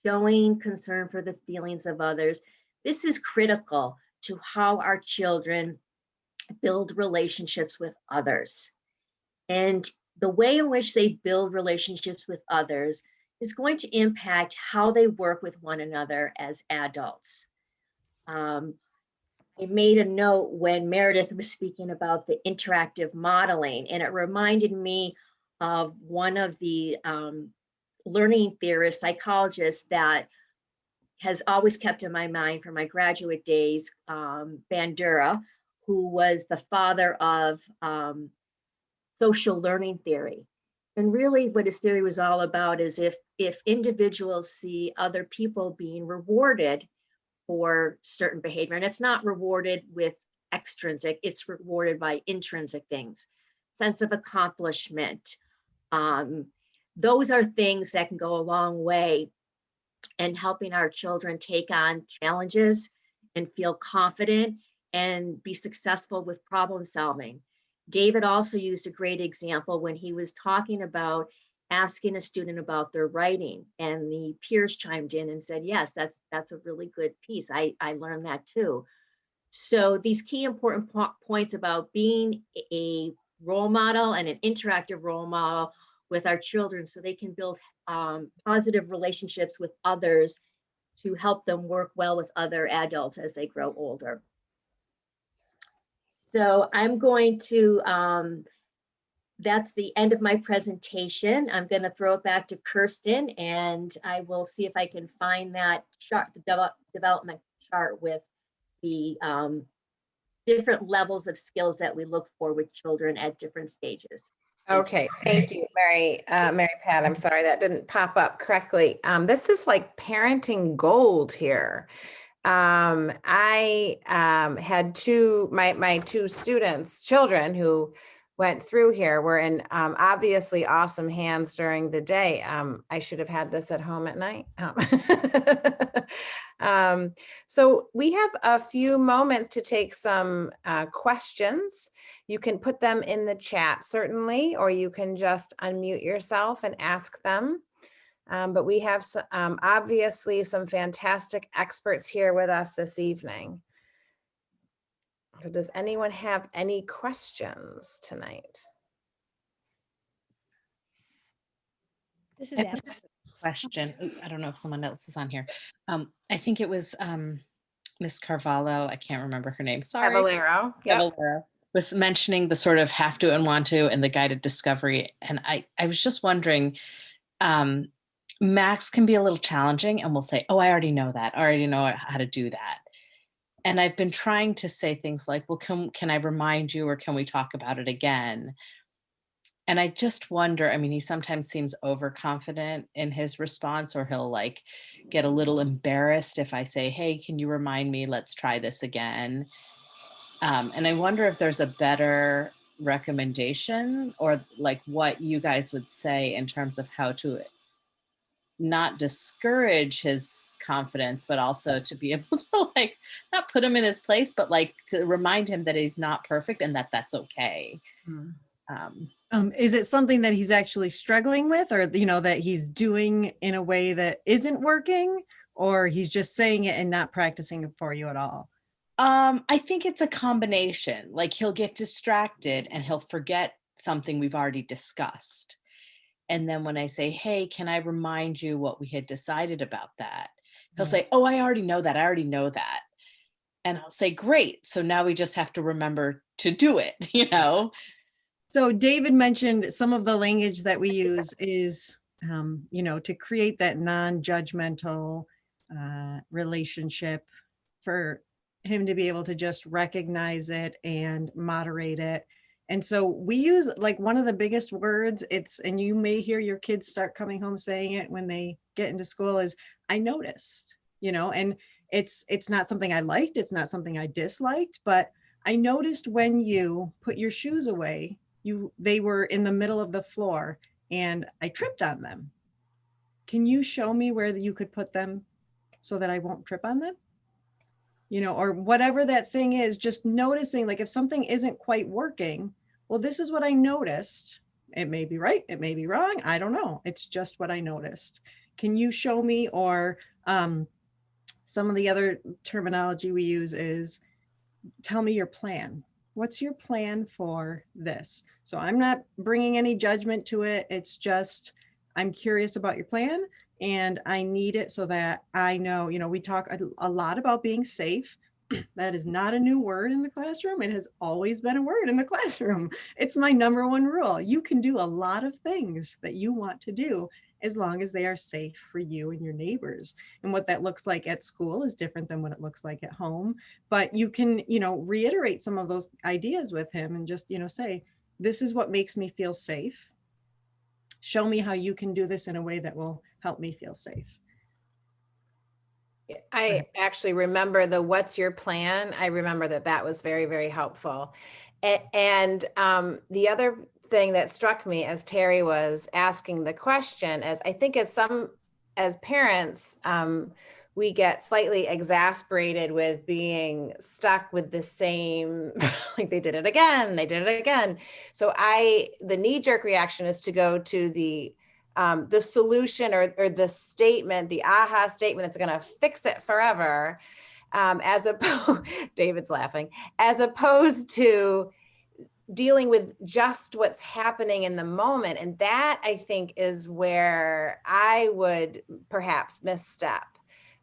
showing concern for the feelings of others, this is critical to how our children build relationships with others. And the way in which they build relationships with others is going to impact how they work with one another as adults. I made a note when Meredith was speaking about the interactive modeling, and it reminded me of one of the learning theorists, psychologists that has always kept in my mind from my graduate days, Bandura, who was the father of social learning theory. And really what his theory was all about is if individuals see other people being rewarded for certain behavior, and it's not rewarded with extrinsic, it's rewarded by intrinsic things, sense of accomplishment. Those are things that can go a long way and helping our children take on challenges and feel confident and be successful with problem solving. David also used a great example when he was talking about asking a student about their writing, and the peers chimed in and said, yes, that's a really good piece. I learned that too. So these key important points about being a role model and an interactive role model with our children so they can build positive relationships with others to help them work well with other adults as they grow older. So I'm going to, that's the end of my presentation. I'm going to throw it back to Kirsten, and I will see if I can find that chart, the development chart with the different levels of skills that we look for with children at different stages. Okay, thank you, Mary Pat. I'm sorry that didn't pop up correctly. This is like parenting gold here. I had my two students, children who went through here were in obviously awesome hands during the day. I should have had this at home at night. So we have a few moments to take some questions. You can put them in the chat, certainly, or you can just unmute yourself and ask them. But we have obviously some fantastic experts here with us this evening. So does anyone have any questions tonight? This is a question. I don't know if someone else is on here. I think it was Miss Carvalho. I can't remember her name. Sorry. Cavallero. Yep. Cavallero was mentioning the sort of have to and want to and the guided discovery. And I was just wondering, Max can be a little challenging and we'll say, oh, I already know that. I already know how to do that. And I've been trying to say things like, well, can I remind you, or can we talk about it again? And I just wonder, I mean, he sometimes seems overconfident in his response, or he'll like get a little embarrassed if I say, hey, can you remind me, let's try this again. And I wonder if there's a better recommendation, or like what you guys would say in terms of how to not discourage his confidence, but also to be able to like not put him in his place, but like to remind him that he's not perfect and that that's okay. Is it something that he's actually struggling with, or that he's doing in a way that isn't working, or he's just saying it and not practicing it for you at all? I think it's a combination. Like he'll get distracted and he'll forget something we've already discussed. And then when I say, hey, can I remind you what we had decided about that? He'll say, oh, I already know that. I already know that. And I'll say, great. So now we just have to remember to do it, So David mentioned some of the language that we use is, to create that non-judgmental relationship, for him to be able to just recognize it and moderate it. And so we use like one of the biggest words, and you may hear your kids start coming home saying it when they get into school, is I noticed, and it's not something I liked. It's not something I disliked, but I noticed when you put your shoes away, they were in the middle of the floor and I tripped on them. Can you show me where you could put them so that I won't trip on them? Or whatever that thing is, just noticing, like if something isn't quite working, well, this is what I noticed. It may be right, it may be wrong, I don't know. It's just what I noticed. Can you show me? Or some of the other terminology we use is, tell me your plan. What's your plan for this? So I'm not bringing any judgment to it. It's just, I'm curious about your plan and I need it so that I know, we talk a lot about being safe. That is not a new word in the classroom. It has always been a word in the classroom. It's my number one rule. You can do a lot of things that you want to do as long as they are safe for you and your neighbors. And what that looks like at school is different than what it looks like at home. But you can, reiterate some of those ideas with him and just, say, this is what makes me feel safe. Show me how you can do this in a way that will help me feel safe. I actually remember the what's your plan? I remember that was very, very helpful. And the other thing that struck me as Terry was asking the question is, I think as as parents, we get slightly exasperated with being stuck with the same, like they did it again. So the knee-jerk reaction is to go to the solution or the statement, the aha statement that's going to fix it forever, as opposed, David's laughing, as opposed to dealing with just what's happening in the moment. And that, I think, is where I would perhaps misstep.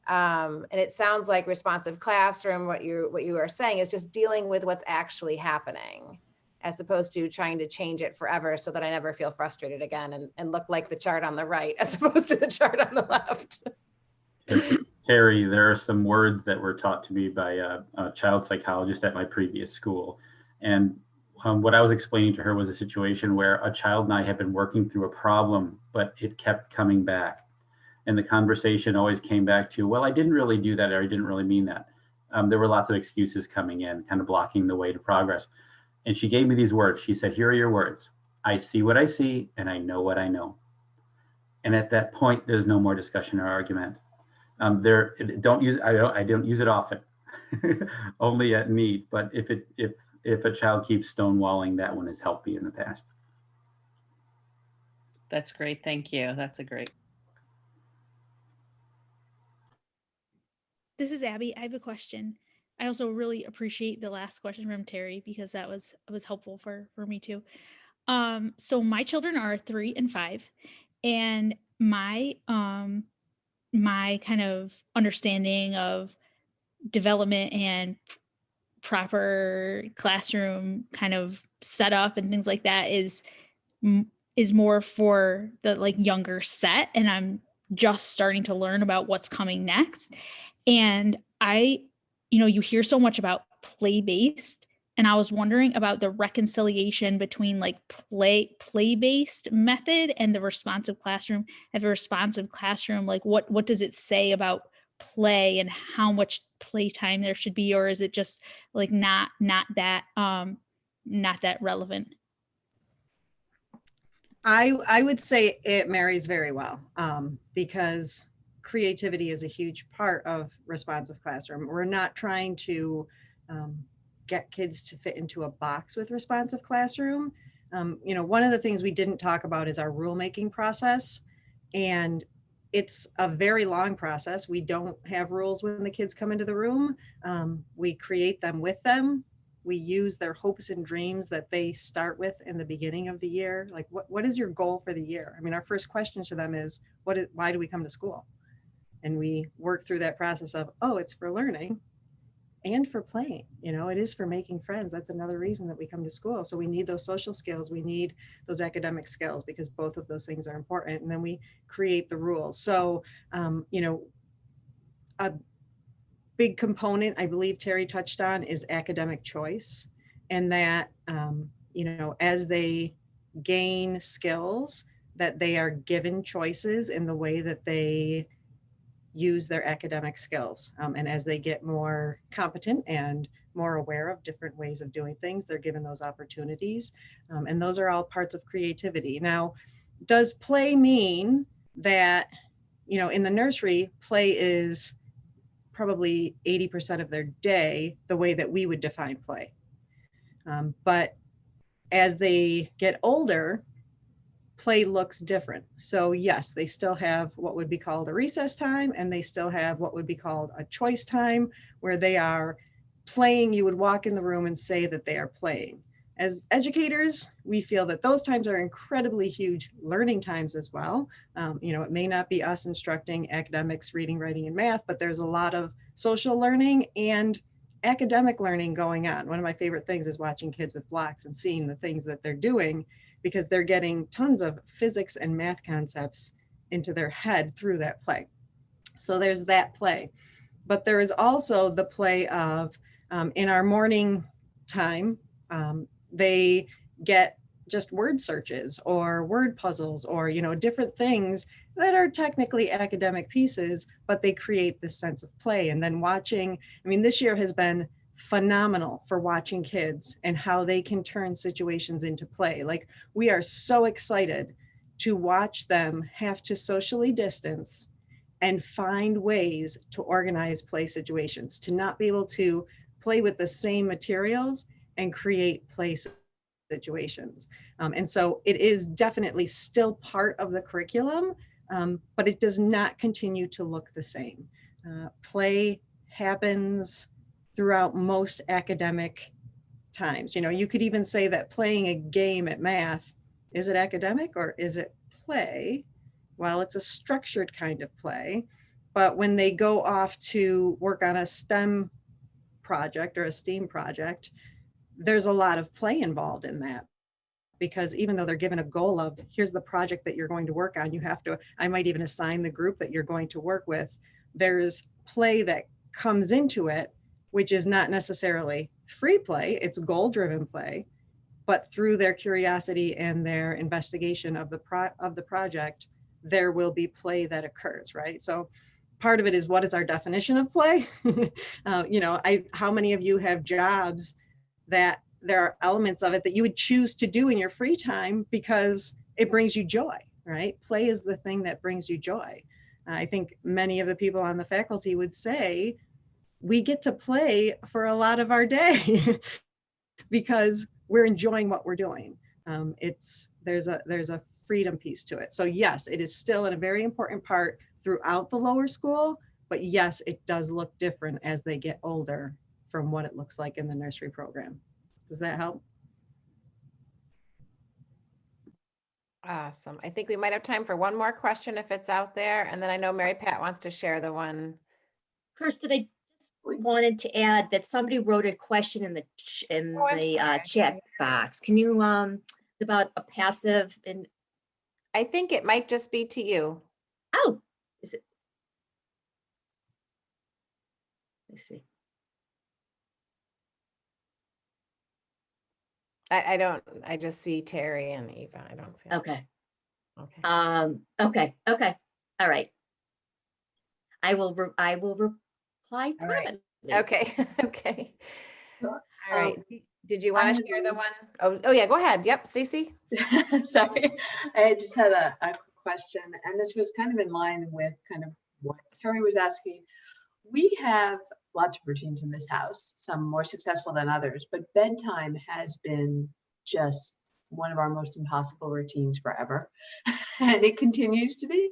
And it sounds like responsive classroom, what you are saying is just dealing with what's actually happening, as opposed to trying to change it forever so that I never feel frustrated again and look like the chart on the right, as opposed to the chart on the left. Terry, there are some words that were taught to me by a child psychologist at my previous school. And what I was explaining to her was a situation where a child and I had been working through a problem, but it kept coming back. And the conversation always came back to, well, I didn't really do that, or I didn't really mean that. There were lots of excuses coming in, kind of blocking the way to progress. And she gave me these words. She said, here are your words. I see what I see, and I know what I know. And at that point, there's no more discussion or argument. I don't use it often, only at need. But if a child keeps stonewalling, that one has helped me in the past. That's great. Thank you. That's a great. This is Abby. I have a question. I also really appreciate the last question from Terry, because that was helpful for me too. So my children are 3 and 5, and my kind of understanding of development and proper classroom kind of setup and things like that is more for the like younger set, and I'm just starting to learn about what's coming next. And you hear so much about play-based, and I was wondering about the reconciliation between like play-based method and the responsive classroom. Have a responsive classroom, like what does it say about play and how much playtime there should be, or is it just like not that relevant? I would say it marries very well, because creativity is a huge part of responsive classroom. We're not trying to get kids to fit into a box with responsive classroom. One of the things we didn't talk about is our rulemaking process, and it's a very long process. We don't have rules when the kids come into the room. We create them with them. We use their hopes and dreams that they start with in the beginning of the year. Like, what is your goal for the year? I mean, our first question to them is, why do we come to school? And we work through that process of, it's for learning and for playing. It is for making friends. That's another reason that we come to school. So we need those social skills. We need those academic skills, because both of those things are important. And then we create the rules. So, a big component, I believe Terry touched on, is academic choice. And that, as they gain skills, that they are given choices in the way that they use their academic skills. And as they get more competent and more aware of different ways of doing things, they're given those opportunities. And those are all parts of creativity. Now, does play mean that, in the nursery, play is probably 80% of their day, the way that we would define play? But as they get older, play looks different. So yes, they still have what would be called a recess time, and they still have what would be called a choice time, where they are playing. You would walk in the room and say that they are playing. As educators, we feel that those times are incredibly huge learning times as well. It may not be us instructing academics, reading, writing, and math, but there's a lot of social learning and academic learning going on. One of my favorite things is watching kids with blocks and seeing the things that they're doing, because they're getting tons of physics and math concepts into their head through that play. So there's that play. But there is also the play of, in our morning time, they get just word searches or word puzzles or, different things that are technically academic pieces, but they create this sense of play. And then this year has been phenomenal for watching kids and how they can turn situations into play. Like, we are so excited to watch them have to socially distance and find ways to organize play situations, to not be able to play with the same materials and create play situations. And so it is definitely still part of the curriculum, but it does not continue to look the same. Play happens throughout most academic times. You know, you could even say that playing a game at math, is it academic or is it play? Well, it's a structured kind of play, but when they go off to work on a STEM project or a STEAM project, there's a lot of play involved in that, because even though they're given a goal of, here's the project that you're going to work on, you have to, I might even assign the group that you're going to work with. There's play that comes into it, which is not necessarily free play, it's goal-driven play, but through their curiosity and their investigation of the project, there will be play that occurs, right? So part of it is, what is our definition of play? You know, how many of you have jobs that there are elements of it that you would choose to do in your free time because it brings you joy, right? Play is the thing that brings you joy. I think many of the people on the faculty would say, we get to play for a lot of our day because we're enjoying what we're doing. There's a freedom piece to it. So yes, it is still a very important part throughout the lower school, but yes, it does look different as they get older from what it looks like in the nursery program. Does that help? Awesome. I think we might have time for one more question if it's out there. And then I know Mary Pat wants to share the one. Kirsten, I just wanted to add that somebody wrote a question in the chat box. Can you, it's about a passive and. I think it might just be to you. Oh, is it? Let's see. I just see Terry and Eva. I don't see. Okay. Okay. Okay. All right. I will reply privately. Okay. Okay. All All right. Did you want to share the one? Oh yeah, go ahead. Yep, Stacey. Sorry, I just had a quick question, and this was kind of in line with kind of what Terry was asking. We have lots of routines in this house, some more successful than others, but bedtime has been just one of our most impossible routines forever, and it continues to be.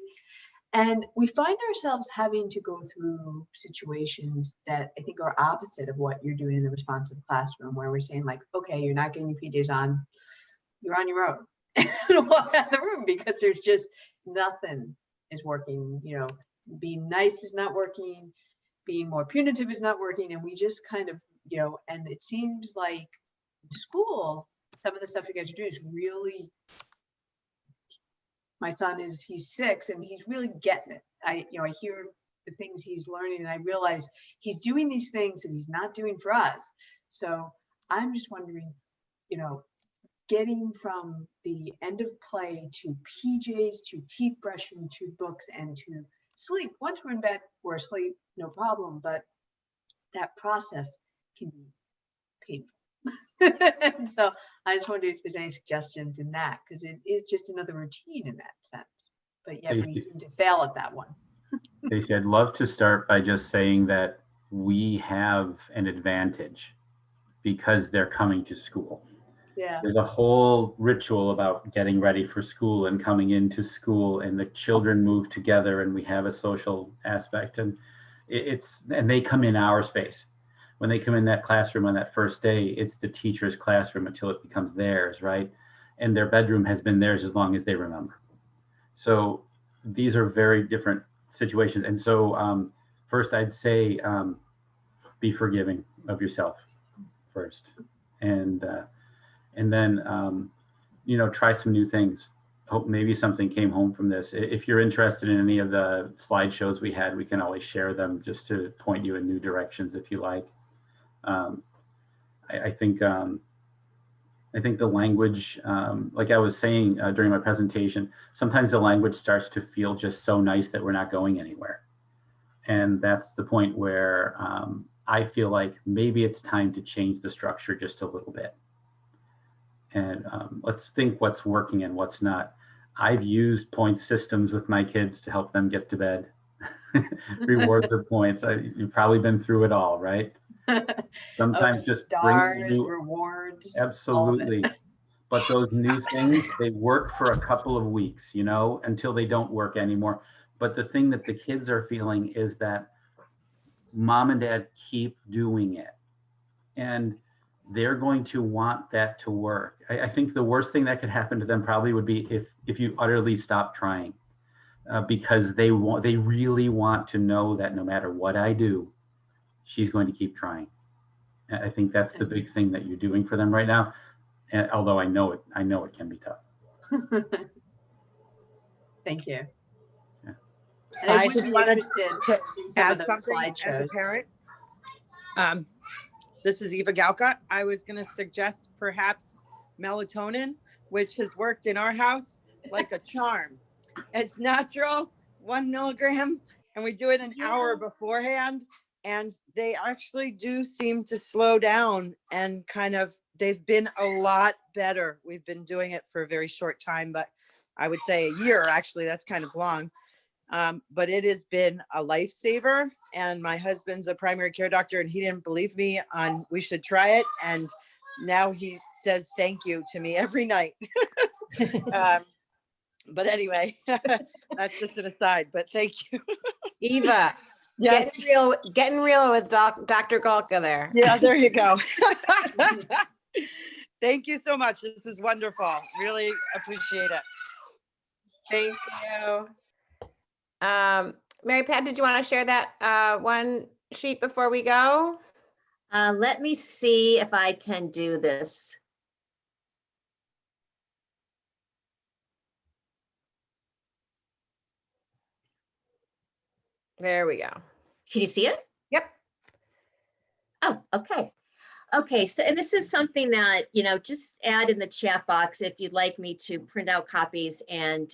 And we find ourselves having to go through situations that I think are opposite of what you're doing in the responsive classroom, where we're saying like, okay, you're not getting your PJs on, you're on your own. And walk out of the room because there's just nothing is working. You know, being nice is not working, being more punitive is not working. And we just kind of, you know, and it seems like school, some of the stuff you guys are doing is really, my son he's 6 and he's really getting it. I hear the things he's learning and I realize he's doing these things that he's not doing for us. So I'm just wondering, you know, getting from the end of play to PJs, to teeth brushing, to books and to sleep. Once we're in bed, we're asleep, no problem. But that process can be painful. So I just wondered if there's any suggestions in that, because it is just another routine in that sense. But yet we seem to fail at that one. Stacey, I'd love to start by just saying that we have an advantage because they're coming to school. Yeah. There's a whole ritual about getting ready for school and coming into school, and the children move together and we have a social aspect, and and they come in our space. When they come in that classroom on that first day, it's the teacher's classroom until it becomes theirs, right? And their bedroom has been theirs as long as they remember. So these are very different situations. And so first I'd say be forgiving of yourself first. And then, you know, try some new things. Hope maybe something came home from this. If you're interested in any of the slideshows we had, we can always share them just to point you in new directions if you like. I think the language, like I was saying during my presentation, sometimes the language starts to feel just so nice that we're not going anywhere. And that's the point where I feel like maybe it's time to change the structure just a little bit. And let's think what's working and what's not. I've used point systems with my kids to help them get to bed. rewards or points. You've probably been through it all, right? Sometimes just bring stars, new, rewards. all of it. absolutely. But those new things, they work for a couple of weeks, you know, until they don't work anymore. But the thing that the kids are feeling is that mom and dad keep doing it. And they're going to want that to work. I think the worst thing that could happen to them probably would be if you utterly stop trying, because they really want to know that no matter what I do, she's going to keep trying. And I think that's the big thing that you're doing for them right now. And although I know it can be tough. Thank you. Yeah. And I I would just be wanted interested to in some add of those something as a slideshows. parent. This is Eva Galka. I was going to suggest perhaps melatonin, which has worked in our house like a charm. It's natural, 1 milligram, and we do it an hour beforehand. And they actually do seem to slow down and kind of, they've been a lot better. We've been doing it for a very short time, but I would say a year, actually, that's kind of long. But it has been a lifesaver, and my husband's a primary care doctor, and he didn't believe me on we should try it, and now he says thank you to me every night. But anyway, that's just an aside, but thank you. Eva, Yes. getting real with Dr. Galka there. Yeah, there you go. Thank you so much. This was wonderful. Really appreciate it. Thank you. Mary Pat, did you want to share that one sheet before we go? Let me see if I can do this. There we go. Can you see it? Yep. Oh, okay. Okay, so, and this is something that, you know, just add in the chat box if you'd like me to print out copies and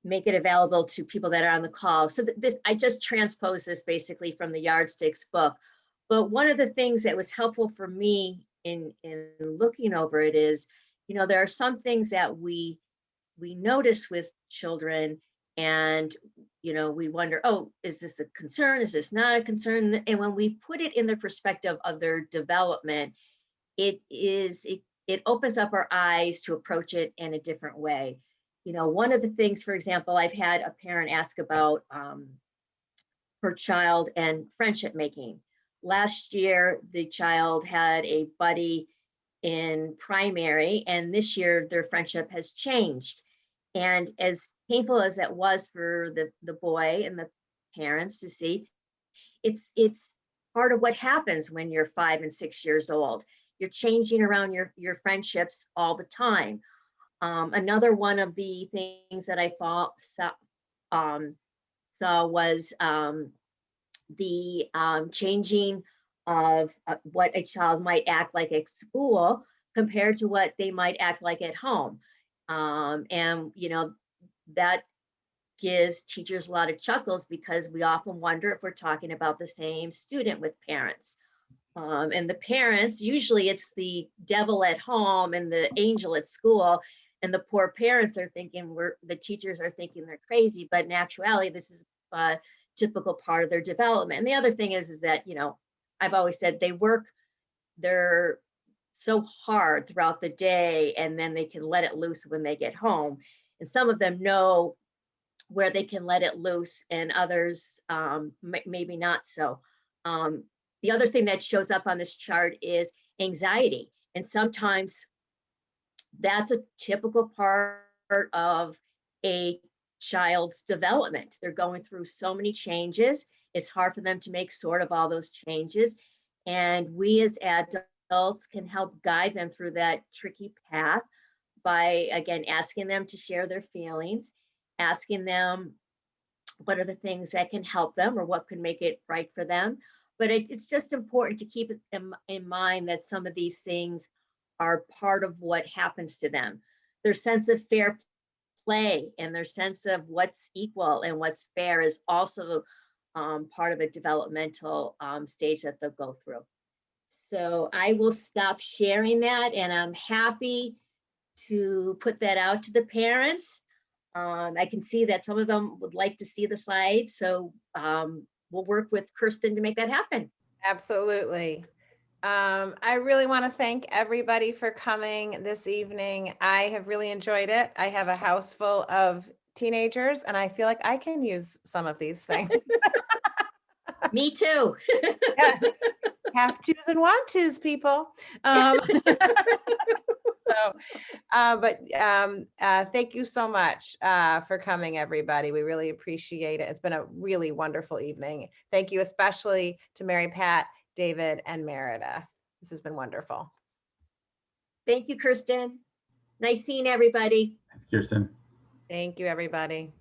make it available to people that are on the call. So this, I just transposed this basically from the Yardsticks book. But one of the things that was helpful for me in looking over it is, you know, there are some things that we notice with children, and, you know, we wonder, oh, is this a concern? Is this not a concern? And when we put it in the perspective of their development, it opens up our eyes to approach it in a different way. You know, one of the things, for example, I've had a parent ask about her child and friendship making. Last year, the child had a buddy in primary, and this year their friendship has changed. And as painful as that was for the boy and the parents to see, it's part of what happens when you're 5 and 6 years old. You're changing around your friendships all the time. Another one of the things that I saw was the changing of what a child might act like at school compared to what they might act like at home. And, you know, that gives teachers a lot of chuckles because we often wonder if we're talking about the same student with parents. And the parents, usually it's the devil at home and the angel at school. And the poor parents are thinking the teachers are thinking they're crazy, but in actuality, this is a typical part of their development. And the other thing is that, you know, I've always said they're so hard throughout the day, and then they can let it loose when they get home. And some of them know where they can let it loose, and others maybe not so. The other thing that shows up on this chart is anxiety. And sometimes that's a typical part of a child's development. They're going through so many changes. It's hard for them to make sort of all those changes. And we as adults can help guide them through that tricky path by, again, asking them to share their feelings, asking them what are the things that can help them or what could make it right for them. But it's just important to keep it in mind that some of these things are part of what happens to them. Their sense of fair play and their sense of what's equal and what's fair is also part of the developmental stage that they'll go through. So I will stop sharing that, and I'm happy to put that out to the parents. I can see that some of them would like to see the slides, so we'll work with Kirsten to make that happen. Absolutely. I really want to thank everybody for coming this evening. I have really enjoyed it. I have a house full of teenagers, and I feel like I can use some of these things. Me too. Yes. Have tos and want tos, people. Thank you so much for coming, everybody. We really appreciate it. It's been a really wonderful evening. Thank you especially to Mary Pat, David, and Meredith. This has been wonderful. Thank you, Kirsten. Nice seeing everybody. Thanks, Kirsten. Thank you, everybody.